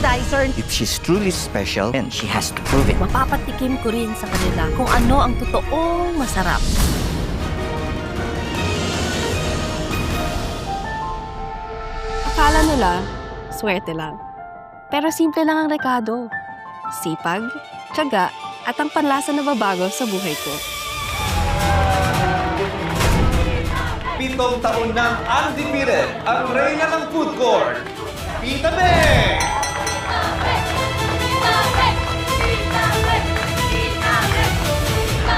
parmodizer. If she's truly special, then she has to prove it. Mapapatikim ko rin sa kanila kung ano ang totoong masarap. Akala nila, swerte lang. Pero simple lang ang rekado. Sipag, tiyaga, at ang panlasa na babago sa buhay ko. 7 taon nang undefeated ang reyna ng food court, Tita Beng!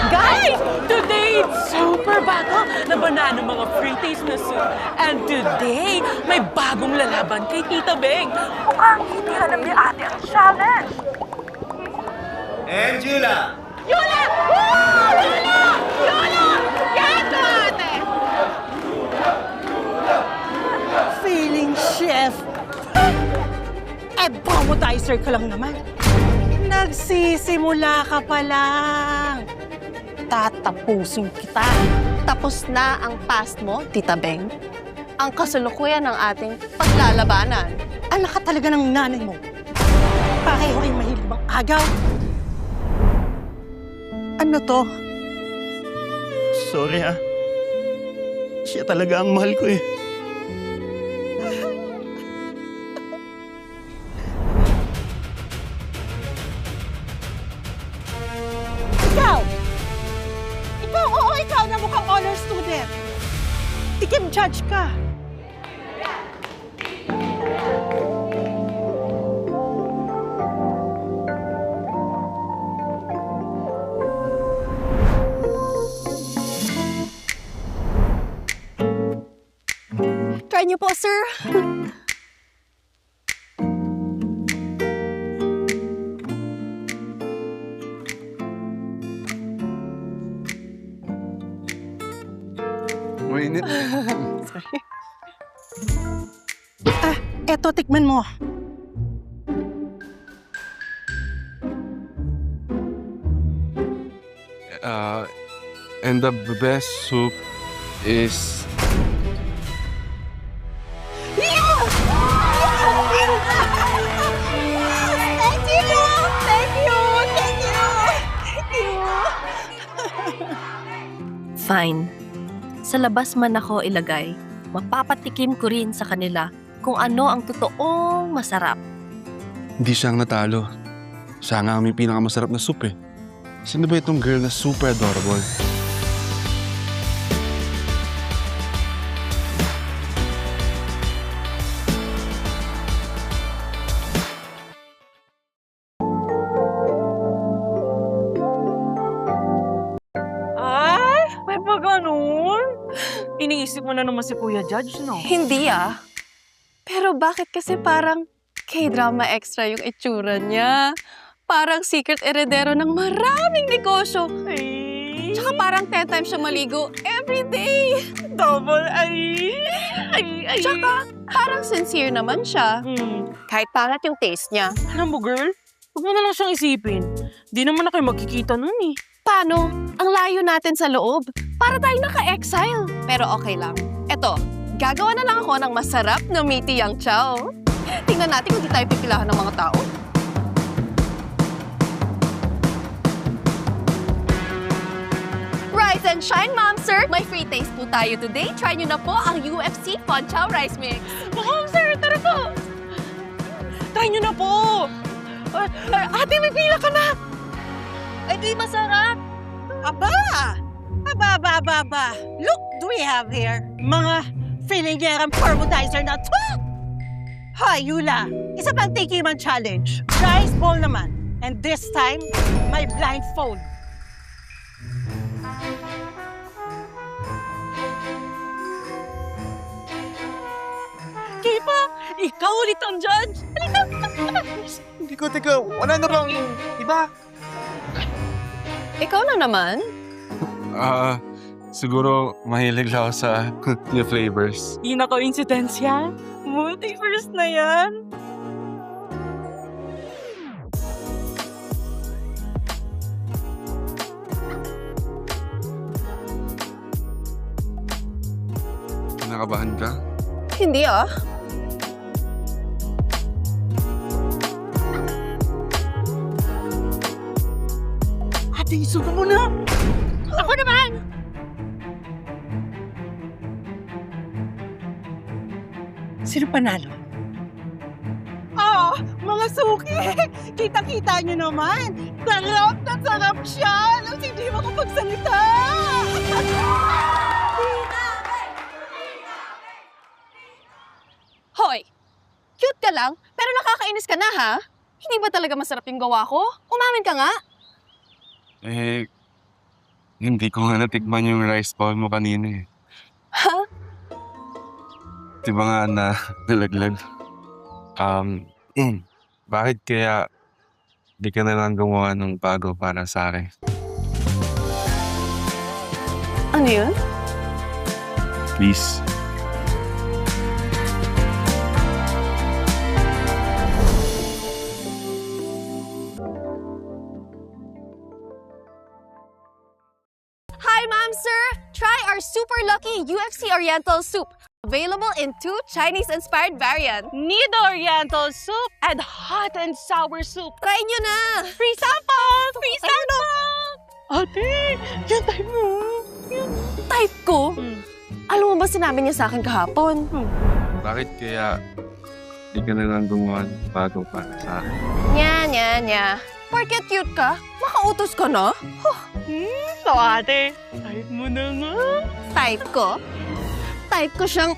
Guys! Today, it's super bago na banana mga free taste na soup. And today, may bagong lalaban kay Tita Beng. Mukhang hindi alam ni ate ang challenge. And Yula! Yula! Woo! Yula! Yula! Yan to, ate! Feeling chef. Eh, parmodizer ka lang naman. Nagsisimula ka pa lang. Tatapusin kita. Tapos na ang past mo, Tita Beng. Ang kasalukuyan ng ating paglalabanan. Anak ka talaga ng nanay mo. Pareho ay mahilig bang agaw. Ano to? Sorry siya talaga ang mahal ko eh. Ikaw! Ikaw na mukhang honor student. Tikim judge ka. Try niyo po, sir. Mainit. Sorry. Eto, tikman mo. And the best soup is... Thank you! Thank you! Thank you! Thank you! Fine. Sa labas man ako ilagay, mapapatikim ko rin sa kanila kung ano ang totoong masarap. Hindi siya ang natalo. Siya nga ang may pinakamasarap na soup eh. Sino ba itong girl na super adorable? Ay, may ba ganun? Iniisip mo na naman si Kuya Judge, no? Hindi Pero bakit kasi parang K-drama extra yung itsura niya? Parang secret heredero ng maraming negosyo. Ay, Tsaka parang 10 times siya maligo every day. double ay. Ay. Tsaka parang sincere naman siya. Kahit pangit yung taste niya. Alam mo, girl, huwag mo na lang siyang isipin. Di naman na kayo magkikita nun eh. Paano? Ang layo natin sa loob. Para tayo naka-exile. Pero okay lang. Eto, gagawa na lang ako ng masarap na meaty yang chow. Tingnan natin kung di tayo pipilahan ng mga tao. Rise and shine, Mom, sir! May free taste po tayo today. Try nyo na po ang UFC Fun Chow Rice Mix. Ma'am, sir, tara po! Try nyo na po! Ate, may pila ka na! Ay, di masarap. Aba! Aba. Look, do we have here? Mga feeling-yerang parmodizer na to! Hoy, Yula! Isa pang tikiman challenge. Rice bowl naman. And this time, my blindfold. Kipa, ikaw ulit ang judge. Hindi ko, teka, wala na bang iba? Ikaw na naman. Siguro mahilig lang ako sa new flavors. Di na coincidence yan. Multiverse na yan. Kinakabahan ka? Hindi Sige, suko mo na. Ako naman! Sino panalo? Mga suki! Kita-kita nyo naman! Sarap na sarap siya! Alam, hindi mo kapagsalita! Hoy! Cute ka lang, pero nakakainis ka na ha? Hindi ba talaga masarap yung gawa ko? Umamin ka nga! Eh, hindi ko nga natikman yung rice bowl mo kanina eh. Ha? Di ba nga na nalaglag? Bakit kaya di ka na lang gumawa ng bago para sa akin? Ano yun? Please. Hi, ma'am, sir! Try our super lucky UFC Oriental soup. Available in 2 Chinese-inspired variants. Need Oriental soup and hot and sour soup. Try nyo na! Free sample! Free sample! Ate, yan tayo mo. Type ko? Alam mo ba sinabi niya sa akin kahapon? Bakit kaya di ka na lang gumawa ng bago para sa akin? Nya. Porket cute ka, makautos ka na? So ate, type mo na nga. Type ko? Type ko siyang...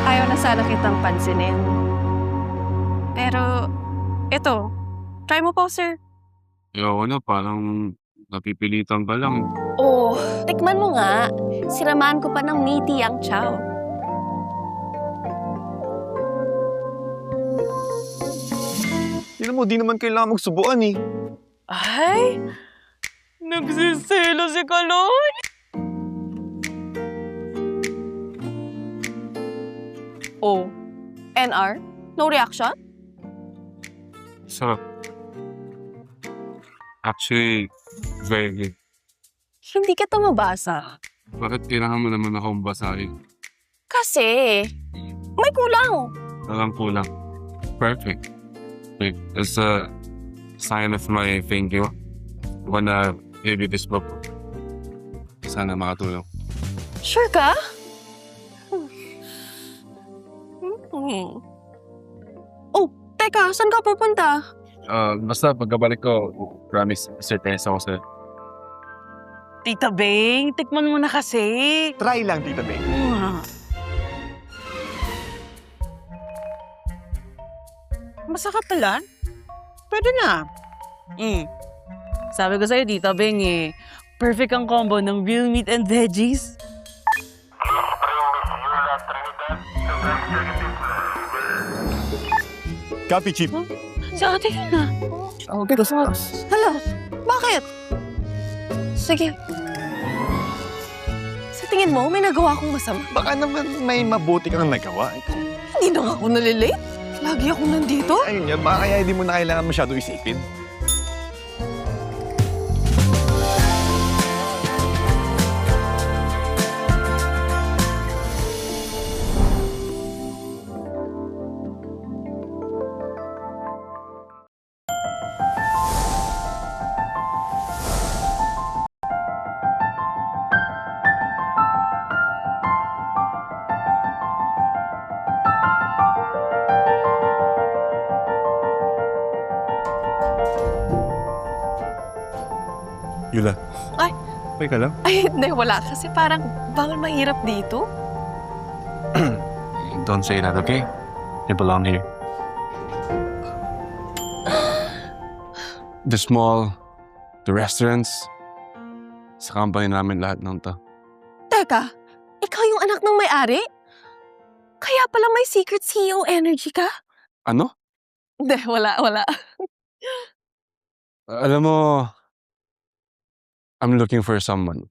Ayaw na sana kitang pansinin. Pero, eto, try mo po, sir. Ayoko na, parang napipilitan ka lang. Oh, tikman mo nga. Siramaan ko pa ng meaty ang chow. Tignan mo, di naman kailangan magsubuan eh. Ay, nagsiselo si Kalon. Oh, NR? No reaction? Sarap. Actually, very good. Hindi kita mabasa. Bakit kailangan mo naman akong basahin? Kasi, may kulang. Walang kulang. Perfect. Wait, as a sign of my thank you, I wanna give you this book. Sana makatulong. Sure ka? Oh, teka, saan ka pupunta? Basta pagkabalik ko, promise, certeza ako sa'yo. Tita Beng, tikman mo na kasi. Try lang, Tita Beng. Masarap pala. Pwede na. Sabi ko sa'yo, Tita Beng eh. Perfect ang combo ng real meat and veggies. Copy, Chip. Si ate yun ah. Okay, tas. Hala, bakit? Sige. Sa tingin mo, may nagawa akong masama. Baka naman may mabuti kang nagawa. Hindi na nga ako nalilate. Lagi akong nandito. Ayun yan, baka kaya hindi mo na kailangan masyado isipin. Yula. Ay. Okay ka lang? Ay, hindi, wala. Kasi parang bawal mahirap dito. Don't say that, okay? You belong here. The small, the restaurants, sa company namin lahat ng to. Teka, ikaw yung anak ng may-ari? Kaya pala may secret CEO energy ka? Ano? Hindi, wala. Alam mo, I'm looking for someone.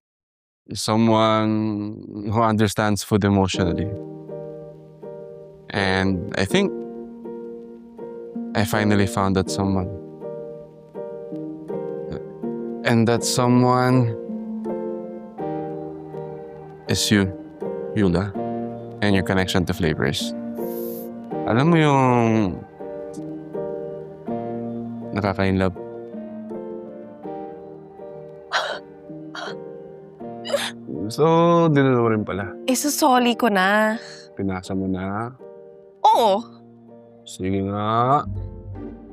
Someone who understands food emotionally. And I think I finally found that someone. And that someone is you, Yula, and your connection to flavors. Alam mo yung nakaka-inlove? So, dinalo rin pala. Isusoli ko na. Pinasa mo na. Oo. Sige nga.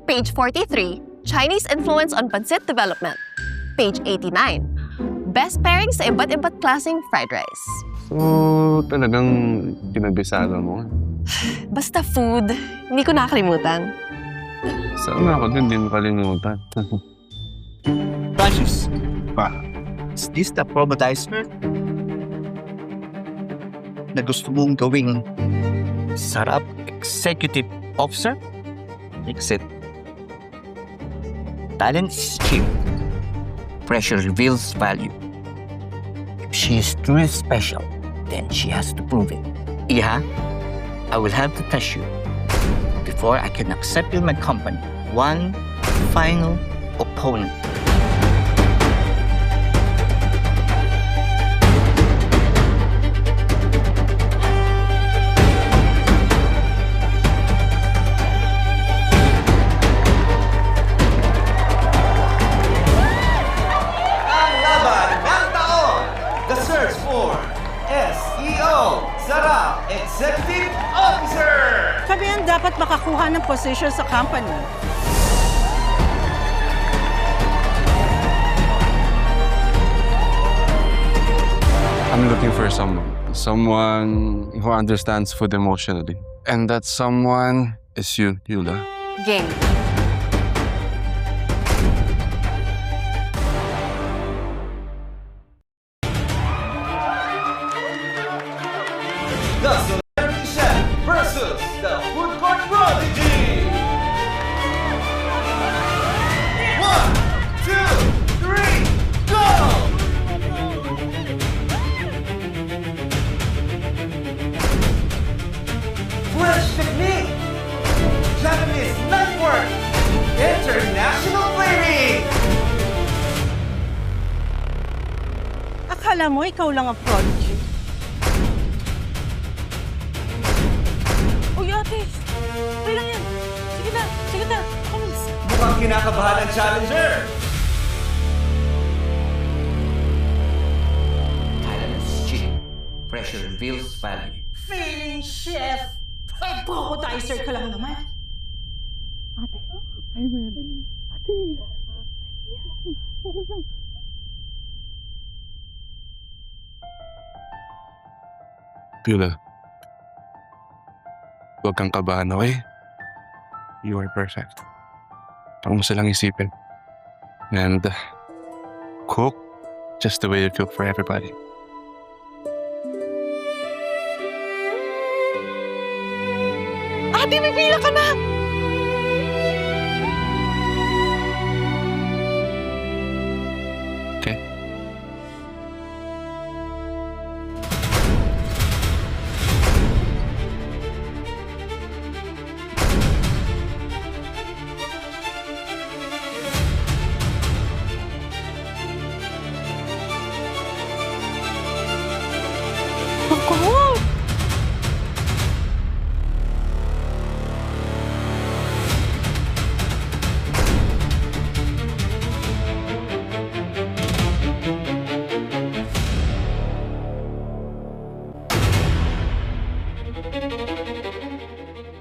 Page 43, Chinese influence on pancit development. Page 89, best pairing sa iba't-iba't klaseng fried rice. So, talagang pinabisado mo. Basta food, hindi ko nakakalimutan. Sana ako din, di mo kalimutan. Francis, is this the promodizer na gusto mong gawing sarap executive officer? Exit. Talent is cheap. Pressure reveals value. If she is truly special, then she has to prove it. Iha, I will have to test you before I can accept you in my company. One final opponent. Ang laban ng taon! The search for SEO, Sarap Executive Officer! Kami ang dapat makakuha ng position sa company. I'm looking for someone who understands food emotionally. And that someone is you, Yula. Game. The Celebrity Chef versus the Food Court Prodigy! 1, 2, 3, go! Fresh technique! Japanese knife work! International plating! Akala mo ikaw lang ang prodigy. Uy, ate! Okay lang yan. Sige na. Promise. Mukhang kinakabahan ang challenger! Talent is cheap. Pressure reveals value. Feeling chef! Ay, promodizer ka lang naman. Yula. Huwag kang kabahan, okay? You are perfect. Huwag mo silang isipin. And cook just the way you cook for everybody. Ate, may pila ka na! Okay? Ako!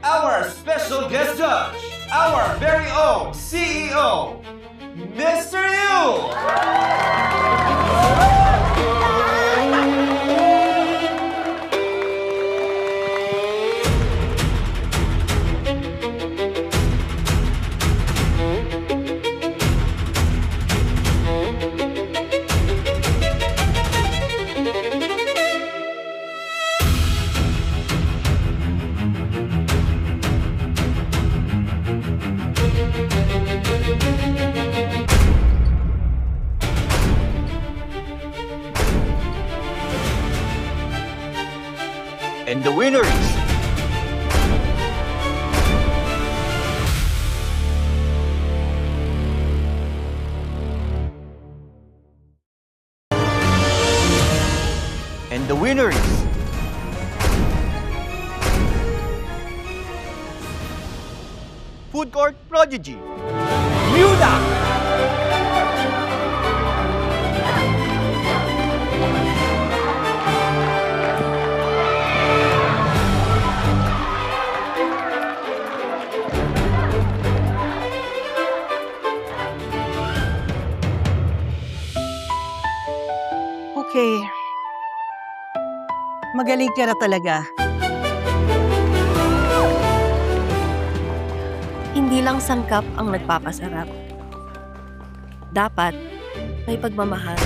Our special guest judge, our very own CEO, Mr. Yu! And the winner is And the winner is... Food Court Prodigy, Yuda! Okay. Magaling ka na talaga. Hindi lang sangkap ang nagpapasarap. Dapat may pagmamahal.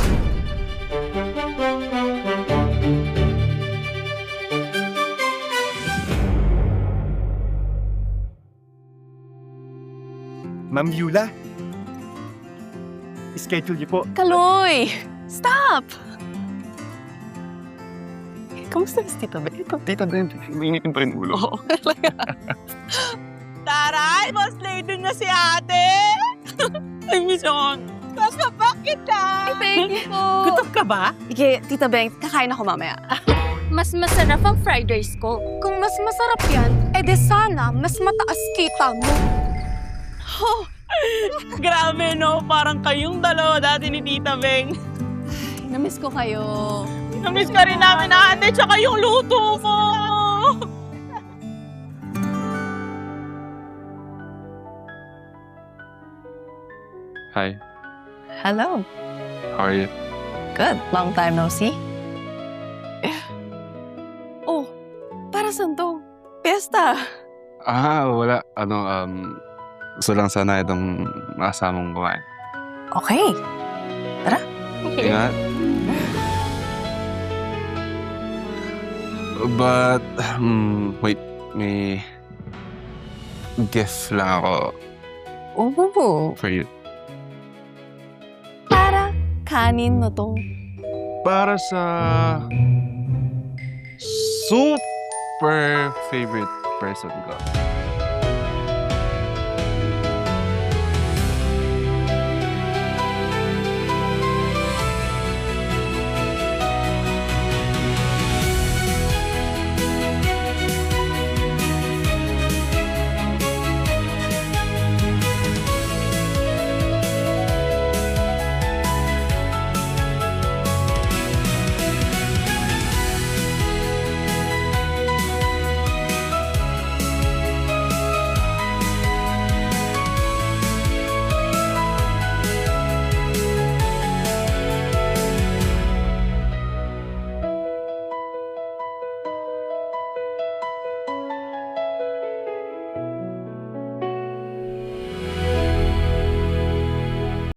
Ma'am Yula, schedule niyo po. Kaloy! Stop! Kamusta si Tita Beng? Tita Ben, mainitin pa rin ulo. Oo. Taray, mas lady na si ate! Ay, Miss Yon. Kasabak kita! Thank you. Gutom ka ba? Sige, Tita Beng, kakain ako mamaya. Mas masarap ang fried rice ko. Kung mas masarap yan, edi sana mas mataas kita mo. Grabe, no? Parang kayong dalawa dati ni Tita Beng. Namiss ko kayo. Namiss ka rin namin, ate, tsaka yung luto mo. Hi, Hello. how are you? Good. Long time no see. Oh, para saan to? Pesta. Wala. Gusto lang sana itong masamang kumain. Okay. Ingat. But, wait, may gift lang ako Oh, for you. para kanin mo to. Para sa super favorite person ko.